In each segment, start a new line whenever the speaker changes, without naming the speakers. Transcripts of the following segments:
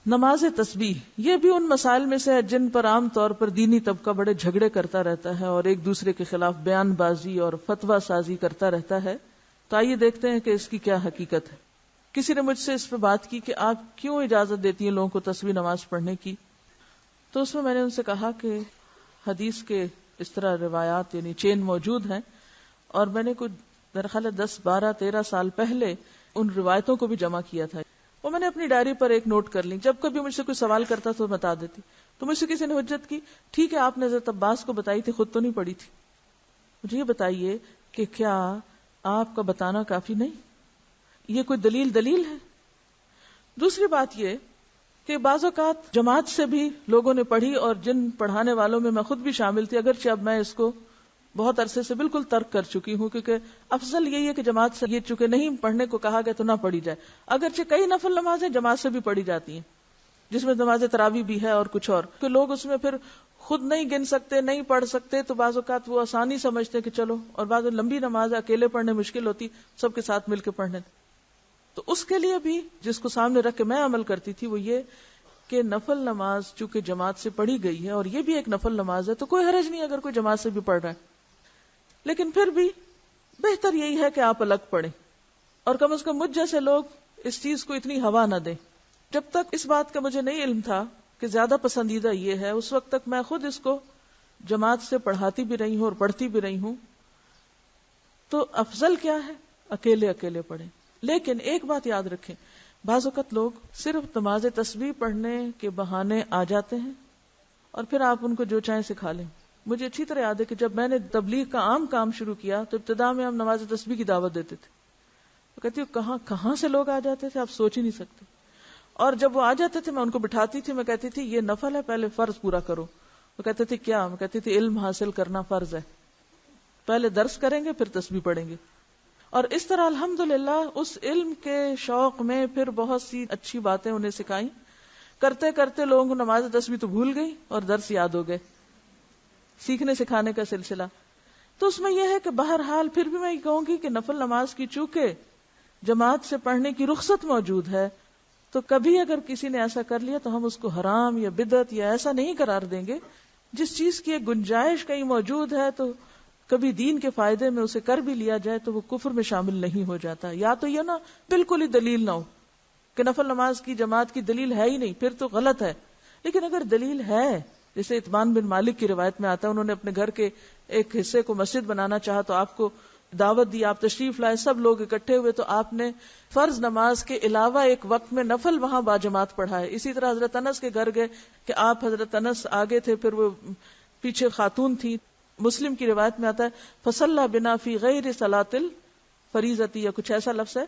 نماز تسبیح یہ بھی ان مسائل میں سے ہے جن پر عام طور پر دینی طبقہ بڑے جھگڑے کرتا رہتا ہے اور ایک دوسرے کے خلاف بیان بازی اور فتویٰ سازی کرتا رہتا ہے. تو آئیے دیکھتے ہیں کہ اس کی کیا حقیقت ہے. کسی نے مجھ سے اس پہ بات کی کہ آپ کیوں اجازت دیتی ہیں لوگوں کو تسبیح نماز پڑھنے کی؟ تو اس میں نے ان سے کہا کہ حدیث کے اس طرح روایات یعنی چین موجود ہیں، اور میں نے کچھ میرا خیال ہے 10 12 13 سال پہلے ان روایتوں کو بھی جمع کیا تھا. وہ میں نے اپنی ڈائری پر ایک نوٹ کر لی، جب کبھی مجھ سے کوئی سوال کرتا تو بتا دیتی. تو مجھ سے کسی نے حجت کی، ٹھیک ہے آپ نے حضرت عباس کو بتائی تھی، خود تو نہیں پڑھی تھی. مجھے یہ بتائیے کہ کیا آپ کا بتانا کافی نہیں؟ یہ کوئی دلیل ہے؟ دوسری بات یہ کہ بعض اوقات جماعت سے بھی لوگوں نے پڑھی، اور جن پڑھانے والوں میں خود بھی شامل تھی، اگرچہ اب میں اس کو بہت عرصے سے بالکل ترک کر چکی ہوں، کیونکہ افضل یہی ہے کہ جماعت سے یہ چونکہ نہیں پڑھنے کو کہا گیا تو نہ پڑھی جائے. اگرچہ کئی نفل نمازیں جماعت سے بھی پڑھی جاتی ہیں، جس میں نماز تراویح بھی ہے اور کچھ اور، کہ لوگ اس میں پھر خود نہیں گن سکتے، نہیں پڑھ سکتے، تو بعض اوقات وہ آسانی سمجھتے کہ چلو، اور بعض لمبی نماز اکیلے پڑھنے مشکل ہوتی، سب کے ساتھ مل کے پڑھنے. تو اس کے لیے بھی جس کو سامنے رکھ کے میں عمل کرتی تھی وہ یہ کہ نفل نماز چونکہ جماعت سے پڑھی گئی ہے اور یہ بھی ایک نفل نماز ہے تو کوئی حرج نہیں اگر کوئی جماعت سے بھی پڑھ رہا ہے، لیکن پھر بھی بہتر یہی ہے کہ آپ الگ پڑھیں، اور کم از کم مجھ جیسے لوگ اس چیز کو اتنی ہوا نہ دیں. جب تک اس بات کا مجھے نہیں علم تھا کہ زیادہ پسندیدہ یہ ہے، اس وقت تک میں خود اس کو جماعت سے پڑھاتی بھی رہی ہوں اور پڑھتی بھی رہی ہوں. تو افضل کیا ہے؟ اکیلے پڑھیں. لیکن ایک بات یاد رکھیں، بعض اوقات لوگ صرف نماز تسبیح پڑھنے کے بہانے آ جاتے ہیں اور پھر آپ ان کو جو چاہیں سکھا لیں. مجھے اچھی طرح یاد ہے کہ جب میں نے تبلیغ کا عام کام شروع کیا تو ابتدا میں ہم نماز تسبیح کی دعوت دیتے تھے. تو کہتی ہوں کہاں سے لوگ آ جاتے تھے آپ سوچ ہی نہیں سکتے. اور جب وہ آ جاتے تھے میں ان کو بٹھاتی تھی، میں کہتی تھی یہ نفل ہے، پہلے فرض پورا کرو. وہ کہتے تھے کیا؟ میں کہتی تھی علم حاصل کرنا فرض ہے، پہلے درس کریں گے پھر تسبیح پڑھیں گے. اور اس طرح الحمدللہ اس علم کے شوق میں پھر بہت سی اچھی باتیں انہیں سکھائیں. کرتے کرتے لوگوں کو نماز تسبیح تو بھول گئی اور درس یاد ہو گئے. سیکھنے سکھانے کا سلسلہ. تو اس میں یہ ہے کہ بہرحال پھر بھی میں یہ کہوں گی کہ نفل نماز کی چونکہ جماعت سے پڑھنے کی رخصت موجود ہے، تو کبھی اگر کسی نے ایسا کر لیا تو ہم اس کو حرام یا بدعت یا ایسا نہیں قرار دیں گے. جس چیز کی ایک گنجائش کہیں موجود ہے تو کبھی دین کے فائدے میں اسے کر بھی لیا جائے تو وہ کفر میں شامل نہیں ہو جاتا. یا تو یہ نا بالکل ہی دلیل نہ ہو کہ نفل نماز کی جماعت کی دلیل ہے ہی نہیں، پھر تو غلط ہے. لیکن اگر دلیل ہے، جیسے اطمان بن مالک کی روایت میں آتا ہے، انہوں نے اپنے گھر کے ایک حصے کو مسجد بنانا چاہا تو آپ کو دعوت دی، آپ تشریف لائے، سب لوگ اکٹھے ہوئے تو آپ نے فرض نماز کے علاوہ ایک وقت میں نفل وہاں باجماعت پڑھائے. اسی طرح حضرت انس کے گھر گئے کہ آپ حضرت انس آگے تھے، پھر وہ پیچھے خاتون تھی. مسلم کی روایت میں آتا ہے فصلی بنا فی غیر صلاۃ الفریضۃ، یا کچھ ایسا لفظ ہے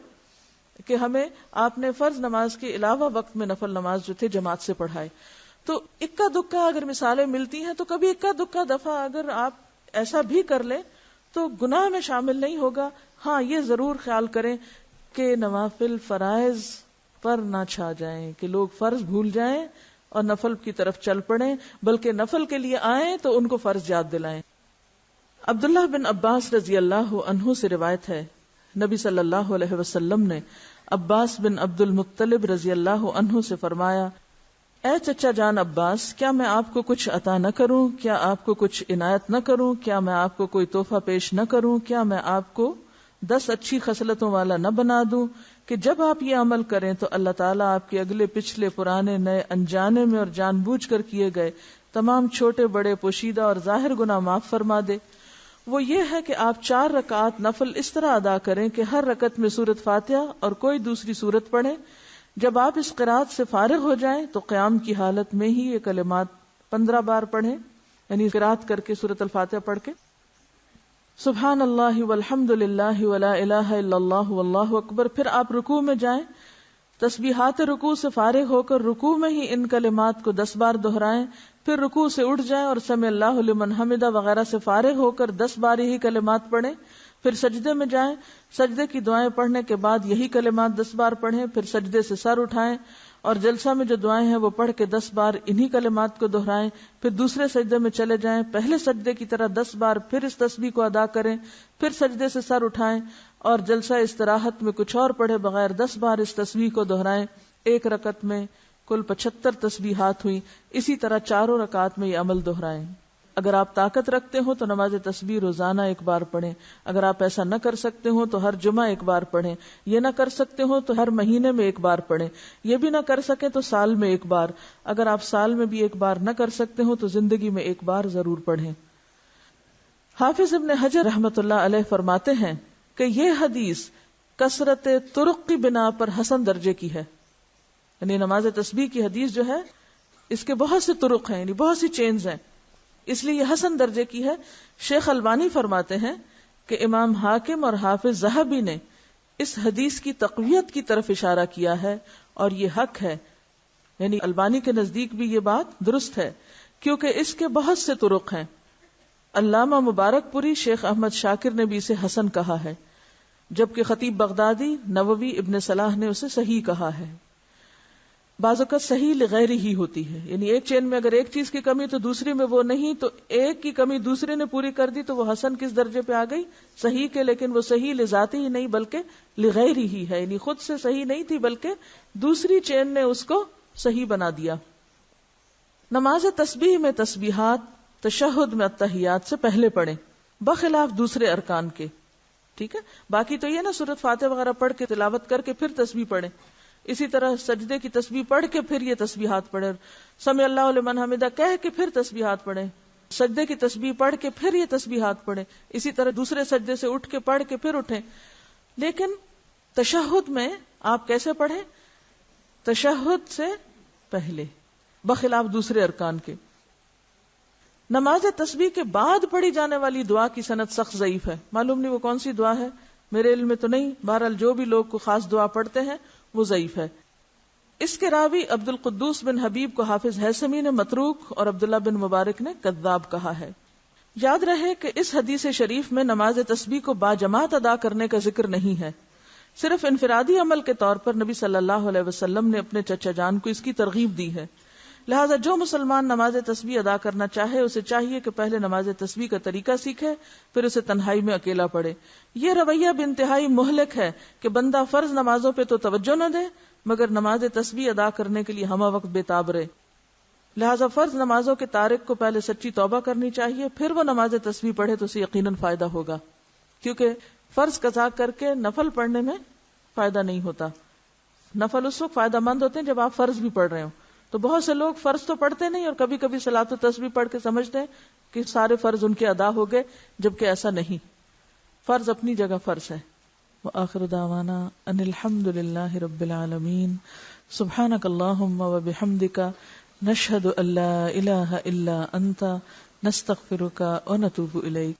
کہ ہمیں آپ نے فرض نماز کے علاوہ وقت میں نفل نماز جو تھے جماعت سے پڑھائے. تو اکا دکا اگر مثالیں ملتی ہیں تو کبھی اکا دکا دفعہ اگر آپ ایسا بھی کر لیں تو گناہ میں شامل نہیں ہوگا. ہاں یہ ضرور خیال کریں کہ نوافل فرائض پر نہ چھا جائیں، کہ لوگ فرض بھول جائیں اور نفل کی طرف چل پڑیں، بلکہ نفل کے لیے آئیں تو ان کو فرض یاد دلائیں. عبداللہ بن عباس رضی اللہ عنہ سے روایت ہے، نبی صلی اللہ علیہ وسلم نے عباس بن عبد المطلب رضی اللہ عنہ سے فرمایا، اے چچا جان عباس، کیا میں آپ کو کچھ عطا نہ کروں؟ کیا آپ کو کچھ عنایت نہ کروں؟ کیا میں آپ کو کوئی تحفہ پیش نہ کروں؟ کیا میں آپ کو 10 اچھی خصلتوں والا نہ بنا دوں کہ جب آپ یہ عمل کریں تو اللہ تعالیٰ آپ کے اگلے پچھلے پرانے نئے انجانے میں اور جان بوجھ کر کیے گئے تمام چھوٹے بڑے پوشیدہ اور ظاہر گناہ معاف فرما دے؟ وہ یہ ہے کہ آپ 4 رکعات نفل اس طرح ادا کریں کہ ہر رکعت میں سورۃ فاتحہ اور کوئی دوسری سورت پڑھیں. جب آپ اس قرات سے فارغ ہو جائیں تو قیام کی حالت میں ہی یہ کلمات 15 بار پڑھیں، یعنی قرات کر کے سورۃ الفاتحہ پڑھ کے سبحان اللہ والحمد للہ ولا الہ الا اللہ واللہ اکبر. پھر آپ رکوع میں جائیں، تسبیحات رکوع سے فارغ ہو کر رکوع میں ہی ان کلمات کو 10 بار دہرائیں. پھر رکوع سے اٹھ جائیں اور سمع اللہ لمن حمدہ وغیرہ سے فارغ ہو کر 10 بار ہی کلمات پڑھیں. پھر سجدے میں جائیں، سجدے کی دعائیں پڑھنے کے بعد یہی کلمات 10 بار پڑھیں. پھر سجدے سے سر اٹھائیں اور جلسہ میں جو دعائیں ہیں وہ پڑھ کے 10 بار انہی کلمات کو دہرائیں. پھر دوسرے سجدے میں چلے جائیں، پہلے سجدے کی طرح 10 بار پھر اس تسبیح کو ادا کریں. پھر سجدے سے سر اٹھائیں اور جلسہ استراحت میں کچھ اور پڑھے بغیر 10 بار اس تسبیح کو دہرائیں. ایک رکعت میں کل 75 تسبیحات ہوئی. اسی طرح 4 رکعات میں یہ عمل دہرائیں. اگر آپ طاقت رکھتے ہو تو نماز تسبیح روزانہ ایک بار پڑھیں. اگر آپ ایسا نہ کر سکتے ہو تو ہر جمعہ ایک بار پڑھیں. یہ نہ کر سکتے ہو تو ہر مہینے میں ایک بار پڑھیں. یہ بھی نہ کر سکے تو سال میں ایک بار. اگر آپ سال میں بھی ایک بار نہ کر سکتے ہو تو زندگی میں ایک بار ضرور پڑھیں. حافظ ابن حجر رحمۃ اللہ علیہ فرماتے ہیں کہ یہ حدیث کثرت طرق کی بنا پر حسن درجے کی ہے. یعنی نماز تسبیح کی حدیث جو ہے اس کے بہت سے طرق ہیں، یعنی بہت سی چینز ہیں، اس لیے یہ حسن درجے کی ہے. شیخ البانی فرماتے ہیں کہ امام حاکم اور حافظ ذہبی نے اس حدیث کی تقویت کی طرف اشارہ کیا ہے اور یہ حق ہے. یعنی البانی کے نزدیک بھی یہ بات درست ہے کیونکہ اس کے بہت سے طرق ہیں. علامہ مبارک پوری شیخ احمد شاکر نے بھی اسے حسن کہا ہے، جبکہ خطیب بغدادی، نووی، ابن صلاح نے اسے صحیح کہا ہے. بعض اوقات صحیح لغیر ہی ہوتی ہے، یعنی ایک چین میں اگر ایک چیز کی کمی تو دوسری میں وہ نہیں، تو ایک کی کمی دوسرے نے پوری کر دی تو وہ حسن کس درجے پہ آ گئی؟ صحیح کے. لیکن وہ صحیح لذاتی ہی نہیں بلکہ لغیر ہی ہے، یعنی خود سے صحیح نہیں تھی بلکہ دوسری چین نے اس کو صحیح بنا دیا. نماز تسبیح میں تسبیحات تشہد میں التحیات سے پہلے پڑھیں بخلاف دوسرے ارکان کے. ٹھیک ہے، باقی تو یہ نا سورۃ فاتحہ وغیرہ پڑھ کے تلاوت کر کے پھر تسبیح پڑھیں. اسی طرح سجدے کی تسبیح پڑھ کے پھر یہ تسبیحات پڑھیں. سمع اللہ لمن حمدہ کہہ کے پھر تسبیحات پڑھیں. سجدے کی تسبیح پڑھ کے پھر یہ تسبیحات پڑھیں. اسی طرح دوسرے سجدے سے اٹھ کے پڑھ کے پھر اٹھیں. لیکن تشہد میں آپ کیسے پڑھیں؟ تشہد سے پہلے بخلاف دوسرے ارکان کے. نماز تسبیح کے بعد پڑھی جانے والی دعا کی سند سخت ضعیف ہے. معلوم نہیں وہ کون سی دعا ہے، میرے علم میں تو نہیں. بہرحال جو بھی لوگ کو خاص دعا پڑھتے ہیں وہ ضعیف ہے. اس کے راوی عبد القدوس بن حبیب کو حافظ ہیثمی نے متروک اور عبداللہ بن مبارک نے کذاب کہا ہے. یاد رہے کہ اس حدیث شریف میں نماز تسبیح کو باجماعت ادا کرنے کا ذکر نہیں ہے. صرف انفرادی عمل کے طور پر نبی صلی اللہ علیہ وسلم نے اپنے چچا جان کو اس کی ترغیب دی ہے. لہذا جو مسلمان نماز تسبیح ادا کرنا چاہے اسے چاہیے کہ پہلے نماز تسبیح کا طریقہ سیکھے، پھر اسے تنہائی میں اکیلا پڑھے. یہ رویہ بھی انتہائی مہلک ہے کہ بندہ فرض نمازوں پہ تو توجہ نہ دے مگر نماز تسبیح ادا کرنے کے لیے ہمہ وقت بے تاب رہے. لہذا فرض نمازوں کے تارک کو پہلے سچی توبہ کرنی چاہیے، پھر وہ نماز تسبیح پڑھے تو اسے یقیناً فائدہ ہوگا. کیونکہ فرض قضا کر کے نفل پڑھنے میں فائدہ نہیں ہوتا. نفل اس وقت فائدہ مند ہوتے ہیں جب آپ فرض بھی پڑھ رہے ہو. تو بہت سے لوگ فرض تو پڑھتے نہیں اور کبھی کبھی صلاۃ و تسبیح پڑھ کے سمجھتے ہیں کہ سارے فرض ان کے ادا ہو گئے، جبکہ ایسا نہیں. فرض اپنی جگہ فرض ہے. وآخر دعوانا ان الحمد للہ رب العالمین. سبحانک اللہم وبحمدک نشہد ان لا الہ الا انت نستغفرک ونتوب الیک.